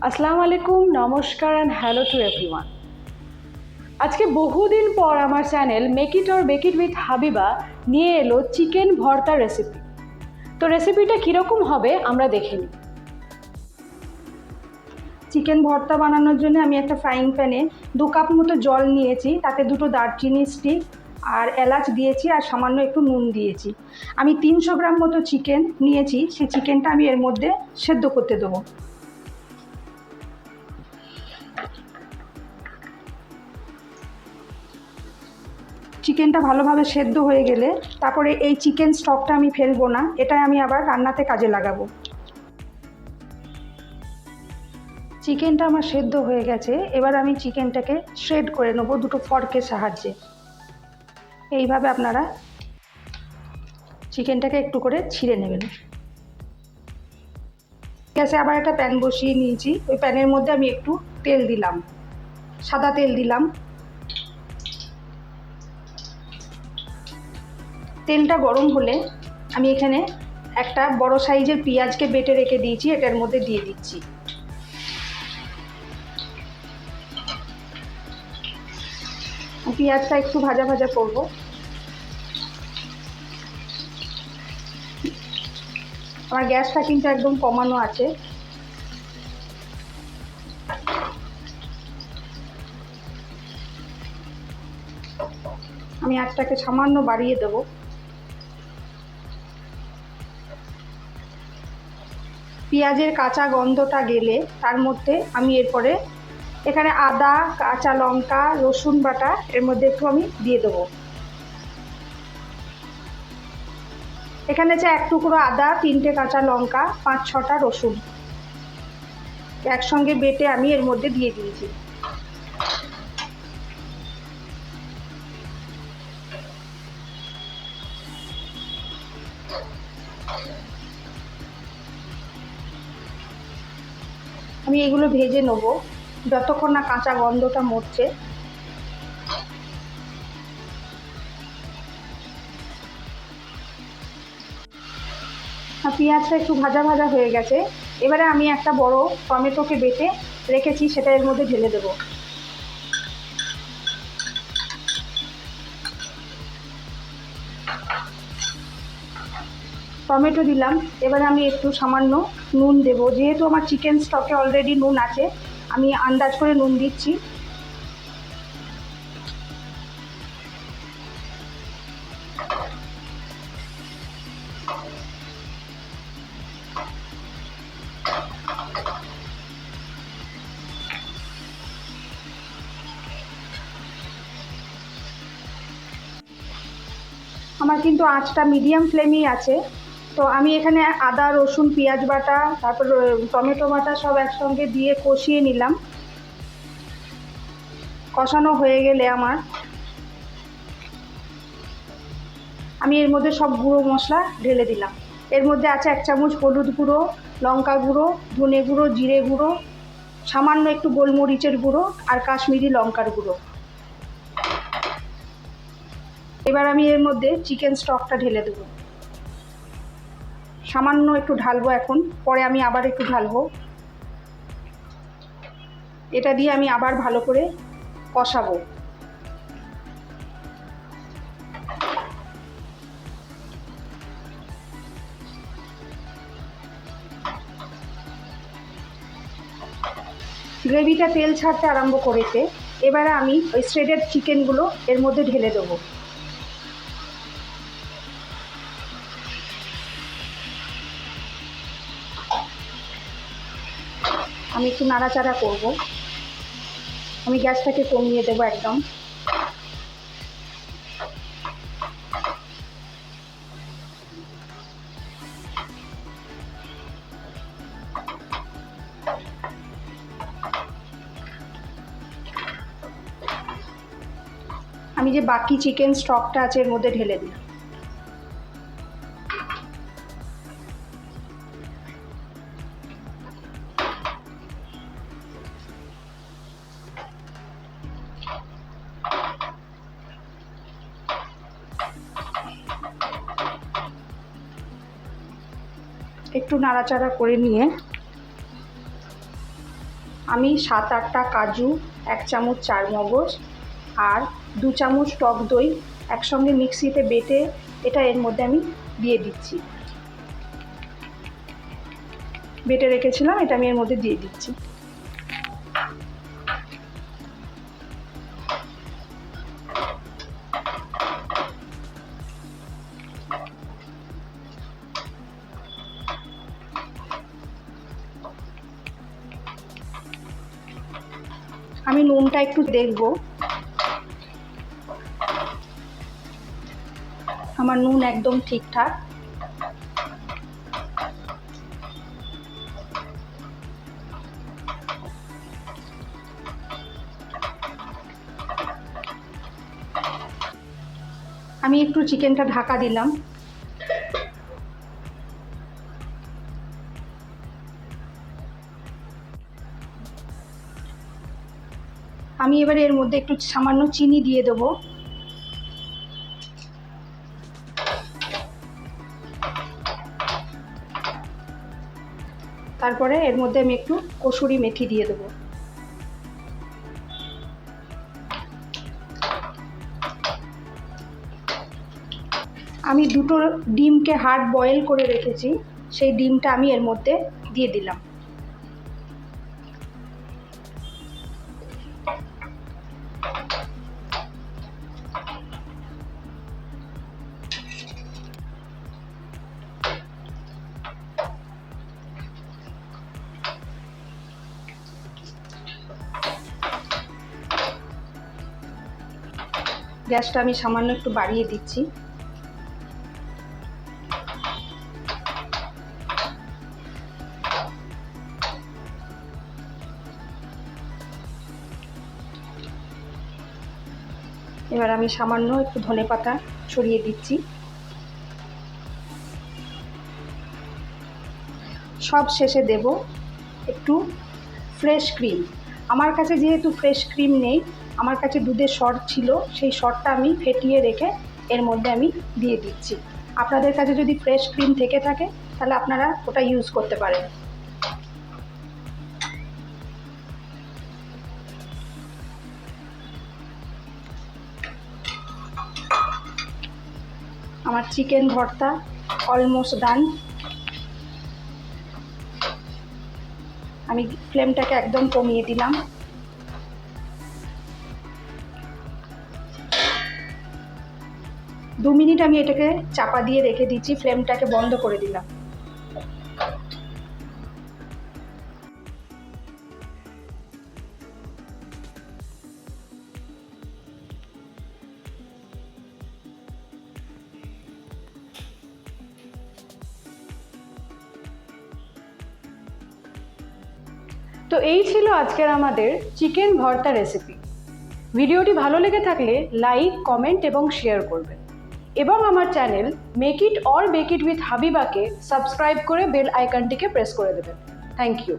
আসসালামু আলাইকুম, নমস্কার অ্যান্ড হ্যালো টু এভরিওয়ান। আজকে বহুদিন পর আমার channel make it or bake it with Habiba নিয়ে এলো চিকেন ভর্তা রেসিপি। তো রেসিপিটা কীরকম হবে আমরা দেখে নিই। চিকেন ভর্তা বানানোর জন্য আমি একটা ফ্রাইং প্যানে 2 কাপ মতো জল নিয়েছি, তাতে 2টো দারচিনি স্টিক আর এলাচ দিয়েছি আর সামান্য একটু নুন দিয়েছি। আমি 300 গ্রাম মতো চিকেন নিয়েছি, সেই চিকেনটা আমি এর মধ্যে সেদ্ধ করতে দেবো। চিকেনটা ভালোভাবে সেদ্ধ হয়ে গেলে তারপরে এই চিকেন স্টকটা আমি ফেলবো না, এটা আমি আবার রান্নাতে কাজে লাগাবো। চিকেনটা আমার সেদ্ধ হয়ে গেছে, এবার আমি চিকেনটাকে শ্রেড করে নেবো 2টো ফর্কের সাহায্যে। এইভাবে আপনারা চিকেনটাকে একটু করে ছিঁড়ে নেবেন। গ্যাসে আবার একটা প্যান বসিয়ে নিয়েছি, ওই প্যানের মধ্যে আমি একটু তেল দিলাম, সাদা তেল দিলাম। তেলটা গরম হলে আমি এখানে একটা বড় সাইজের পেঁয়াজকে বেটে রেখে দিয়েছি, এটার মধ্যে দিয়ে দিচ্ছি। পেঁয়াজটা একটু ভাজা ভাজা করব। আমার গ্যাসটা কিন্তু একদম কমানো আছে। আমি আঁচটাকে সামান্য বাড়িয়ে দেব। পেঁয়াজের কাঁচা গন্ধটা গেলে তার মধ্যে আমি এরপরে এখানে আদা, কাঁচা লঙ্কা, রসুন বাটা এর মধ্যে একটু আমি দিয়ে দেবো। এখানে আছে 1 টুকরো আদা, 3টে কাঁচা লঙ্কা, 5-6টা রসুন একসঙ্গে বেটে আমি এর মধ্যে দিয়ে দিয়েছি। আমি এগুলো ভেজে নেব যতক্ষণ না কাঁচা গন্ধটা মরছে। পেঁয়াজটা একটু ভাজা ভাজা হয়ে গেছে, এবারে আমি একটা বড় টমেটোকে বেটে রেখেছি, সেটা এর মধ্যে ঢেলে দেব। টমেটো দিলাম, এবারে আমি একটু সামান্য নুন দেব। যেহেতু আমার চিকেন স্টকে অলরেডি নুন আছে, আমি আন্দাজ করে নুন দিচ্ছি। আমার কিন্তু আঁচটা মিডিয়াম ফ্লেমেই আছে। তো আমি এখানে আদা, রসুন, পেঁয়াজ বাটা, তারপর টমেটো বাটা সব একসঙ্গে দিয়ে কষিয়ে নিলাম। কষানো হয়ে গেলে আমি এর মধ্যে সব গুঁড়ো মশলা ঢেলে দিলাম। এর মধ্যে আছে 1 চামচ হলুদ গুঁড়ো, লঙ্কা গুঁড়ো, ধনে গুঁড়ো, জিরে গুঁড়ো, সামান্য একটু গোলমরিচের গুঁড়ো আর কাশ্মীরি লঙ্কার গুঁড়ো। এবার আমি এর মধ্যে চিকেন স্টকটা ঢেলে দেবো। সামান্য একটু ঢালবো এখন, পরে আমি আবার একটু ঢালবো। এটা দিয়ে আমি আবার ভালো করে কষাবো। গ্রেভিটা তেল ছাড়তে আরম্ভ করেছে, এবারে আমি ওই শ্রেডেড চিকেনগুলো এর মধ্যে ঢেলে দেবো। আমি একটু নাড়াচাড়া করব। আমি গ্যাসটাকে কমিয়ে দেবো একদম। আমি যে বাকি চিকেন স্টকটা আছে এর মধ্যে ঢেলে দিই। একটু নাড়াচাড়া করে নিয়ে আমি 7-8টা কাজু, 1 চামচ চারমগজ আর 2 চামচ টক দই একসঙ্গে মিক্সিতে বেটে এটা এর মধ্যে আমি দিয়ে দিচ্ছি। বেটে রেখেছিলাম, এটা আমি এর মধ্যে দিয়ে দিচ্ছি। আমি নুনটা একটু দেখব, আমার নুন একদম ঠিকঠাক। আমি একটু চিকেনটা ঢাকা দিলাম। আমি এবারে এর মধ্যে একটু সামান্য চিনি দিয়ে দেবো। তারপরে এর মধ্যে আমি একটু কসুরি মেথি দিয়ে দেবো। আমি 2টো ডিমকে হার্ড বয়েল করে রেখেছি, সেই ডিমটা আমি এর মধ্যে দিয়ে দিলাম। গ্যাসটা আমি সামান্য একটু বাড়িয়ে দিচ্ছি। এবার আমি সামান্য একটু ধনেপাতা ছড়িয়ে দিচ্ছি। সব শেষে দেব একটু ফ্রেশ ক্রিম। আমার কাছে যেহেতু ফ্রেশ ক্রিম নেই, আমার কাছে দুধের সর ছিল, সেই সরটা আমি ফেটিয়ে রেখে এর মধ্যে আমি দিয়ে দিচ্ছি। আপনাদের কাছে যদি ফ্রেশ ক্রিম থেকে থাকে তাহলে আপনারা ওটা ইউজ করতে পারেন। আমার চিকেন ভর্তা অলমোস্ট ডান। আমি ফ্লেমটাকে একদম কমিয়ে দিলাম। দু মিনিট আমি এটাকে চাপা দিয়ে রেখে দিচ্ছি, ফ্লেমটাকে বন্ধ করে দিলাম। তো এই ছিল আজকের আমাদের চিকেন ভর্তা রেসিপি। ভিডিওটি ভালো লেগে থাকলে লাইক, কমেন্ট এবং শেয়ার করবেন, এবং আমার channel make it or bake it with হাবিবাকে সাবস্ক্রাইব করে বেল আইকনটিকে প্রেস করে দেবেন। Thank you.